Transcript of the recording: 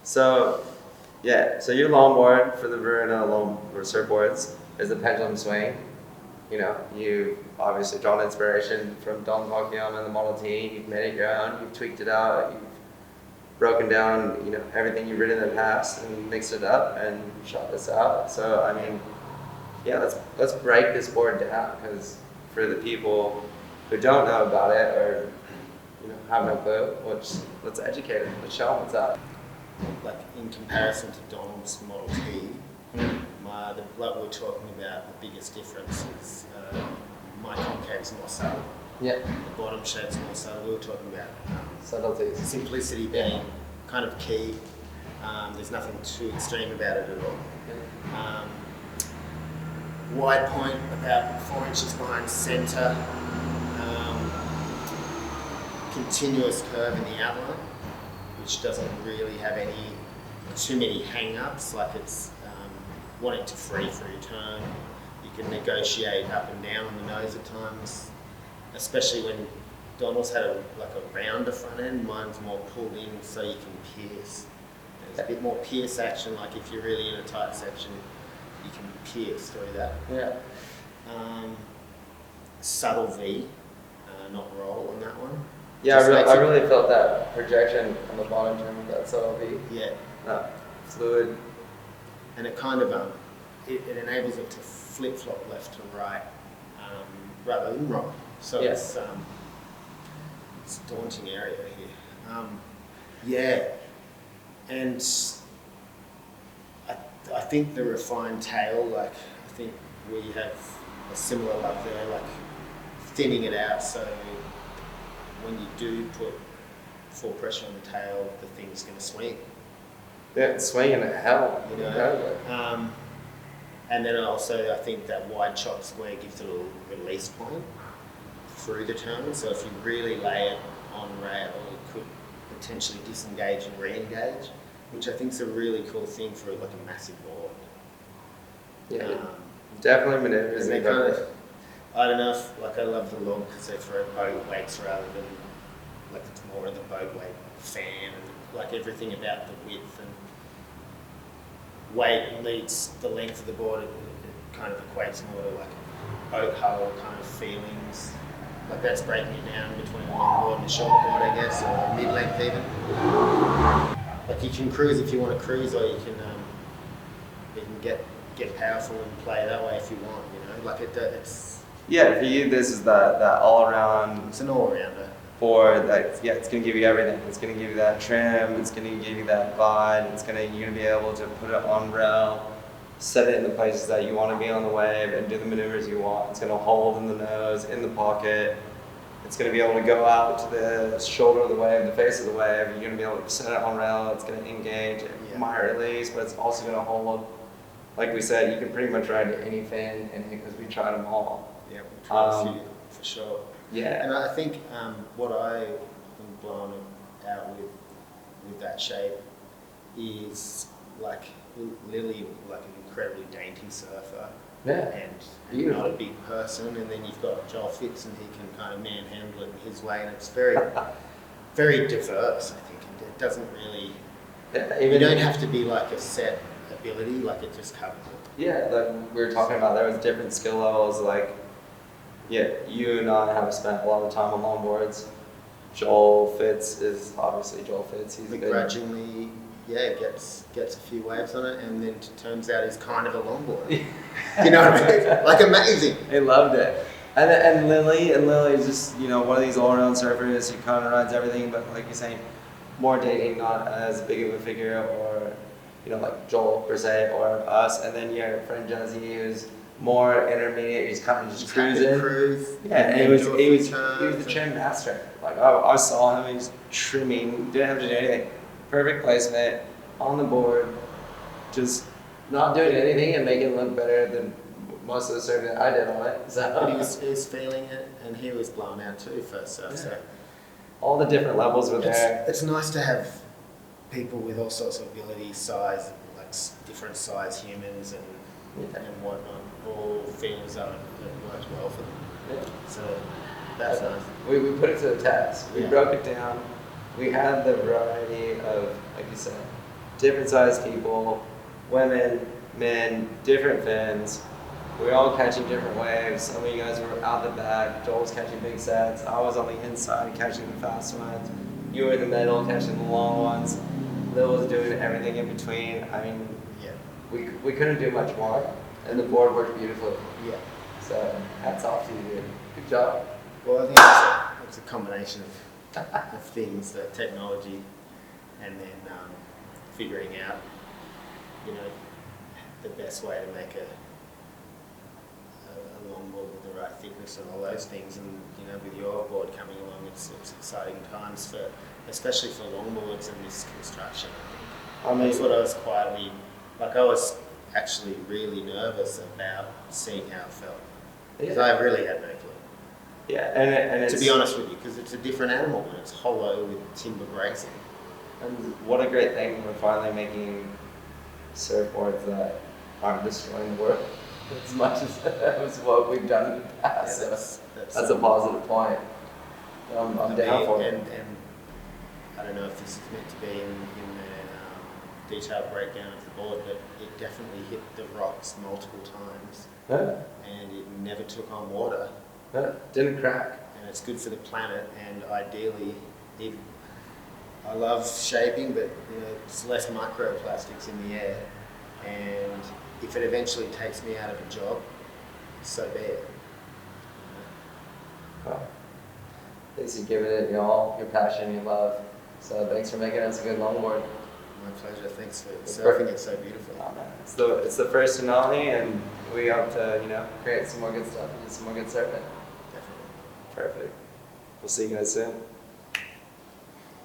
So, yeah, so your longboard for the Varuna Surfboards is the Pendulum Swing. You know, you've obviously drawn inspiration from Donald Takayama and the Model T. You've made it your own. You've tweaked it out. You've broken down, you know, everything you've written in the past and mixed it up and shot this out. So, I mean, yeah, let's break this board down, because for the people who don't know about it or, you know, have no clue, let's educate them. Let's show them what's up. Like in comparison to Donald's Model T, like we're talking about, the biggest difference is my concave's more subtle. Yeah. The bottom shape's more subtle. We were talking about subtleties. Simplicity being kind of key. There's nothing too extreme about it at all. Yeah. Wide point about 4 inches behind centre. Continuous curve in the outline, which doesn't really have too many hang-ups, like it's wanting to free turn. You can negotiate up and down on the nose at times, especially when Donald's had a rounder front end, mine's more pulled in so you can pierce. There's a bit more pierce action, like if you're really in a tight section, you can pierce through that. Yeah. Subtle V, not roll on that one. Yeah, I really felt that projection on the bottom trim of that subtle V. Yeah. Fluid. And it kind of it enables it to flip-flop left to right rather than roll. So it's a daunting area here. And I think the refined tail, I think we have a similar love there, thinning it out so when you do put full pressure on the tail, the thing's going to swing. Yeah, it's swinging to hell. You know? And then also, I think that wide chop square gives it a little release point through the turn. So if you really lay it on rail, it could potentially disengage and re-engage, which I think is a really cool thing for a massive board. Yeah, definitely maneuvers. And they kind of, I don't know if, I love the log because they throw boat weights rather than, it's more of the boat weight fan and everything about the width and weight leads the length of the board. It kind of equates more to boat hull kind of feelings. That's breaking it down between a longboard and a shortboard, I guess, or mid-length even. You can cruise if you want to cruise, or you can get powerful and play that way if you want. You know, it's. Yeah, for you, this is that all-around. It's an all-rounder. Board that it's going to give you everything. It's going to give you that trim. It's going to give you that glide. You're going to be able to put it on rail, set it in the places that you want to be on the wave, and do the maneuvers you want. It's going to hold in the nose, in the pocket. It's going to be able to go out to the shoulder of the wave, the face of the wave. You're going to be able to set it on rail. It's going to engage. It might release, but it's also going to hold. Like we said, you can pretty much ride any fin in it because we tried them all. Yeah, we tried a few for sure. Yeah. And I think what I am blown out with that shape is Lily, an incredibly dainty surfer. Yeah. And not a big person. And then you've got Joel Fitz, and he can kind of manhandle it in his way. And it's very, very diverse, I think. And it doesn't really. Yeah, you don't have to be a set ability. It just covers it. Yeah, we were talking about, there was different skill levels. Yeah, you and I have spent a lot of time on longboards. Joel Fitz is obviously Joel Fitz. He's begrudgingly, gets a few waves on it, and then it turns out he's kind of a longboard. You know what I mean? Amazing. He loved it. And Lily is just one of these all-around surfers who kind of rides everything, but like you're saying, more dating, not as big of a figure, or like Joel per se, or us. And then your friend Jazzy, who's more intermediate. He's kind of just cruising. Yeah, and he was the trim master. I saw him. He's trimming. Didn't have to do anything. Perfect placement on the board. Just not doing anything and making it look better than most of the surfing I did on it. So. But he was feeling it, and he was blown out too first surf. Yeah. So all the different levels were there. It's nice to have people with all sorts of abilities, size, different size humans and whatnot, all feels that it works well for them. Yeah. So that's nice. We put it to the test. We broke it down. We had the variety of, like you said, different sized people, women, men, different fins. We were all catching different waves. Some of you guys were out the back. Joel's catching big sets. I was on the inside catching the fast ones. You were in the middle catching the long ones. Lil was doing everything in between. I mean, Yeah. we couldn't do much more. And the board worked beautifully. Yeah. So hats off to you, dude. Good job. Well, I think it's a combination of things, the technology, and then figuring out, you know, the best way to make a longboard with the right thickness and all those things. And you know, with your board coming along, it's exciting times for, especially for longboards and this construction. I mean, That's what I was quietly, like I was actually really nervous about seeing how it felt. Because I really had no clue. Yeah, and it's, To be honest with you, because it's a different animal when it's hollow with timber bracing. and what a great thing we're finally making surfboards that aren't destroying the world as much as what we've done in the past. Yeah, So that's a positive point. I'm down for it. And I don't know if this is meant to be in the detailed breakdown of the board, but it definitely hit the rocks multiple times, Yeah, and it never took on water. yeah, didn't crack. And it's good for the planet, and ideally, I love shaping, but you know, it's less microplastics in the air, and if it eventually takes me out of a job, so be it. Well, at least you've given it your passion, your love. So thanks for making us a good longboard. My pleasure. Thanks for It's surfing it so beautifully. Oh, man. It's the first finale, and we hope to create some more good stuff and do some more good surfing. Definitely. Perfect. We'll see you guys soon.